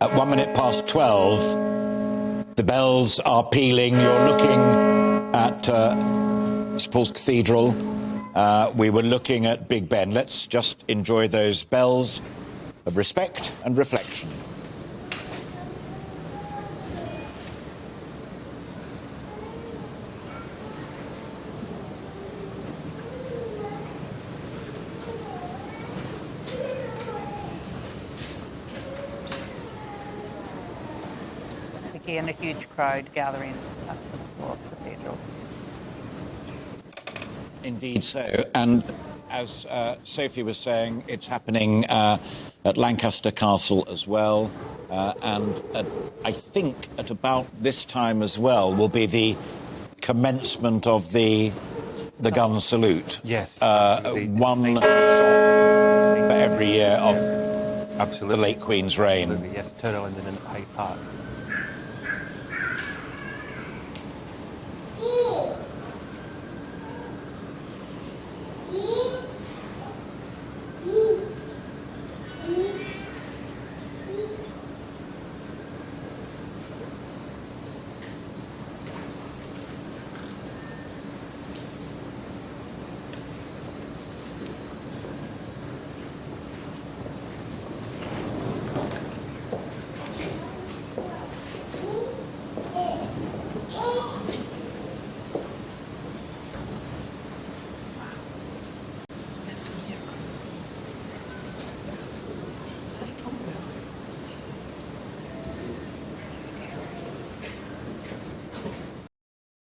At 12:01, the bells are pealing. You're looking at St Paul's Cathedral. We were looking at Big Ben. Let's just enjoy those bells of respect and reflection. And a huge crowd gathering at St Paul's Cathedral. Indeed so. And as Sophie was saying, it's happening at Lancaster Castle as well. And I think at about this time as well will be the commencement of the gun salute. Yes. One for every year of the late Queen's reign. Absolutely, yes, Turtle Linden and Hyde Park.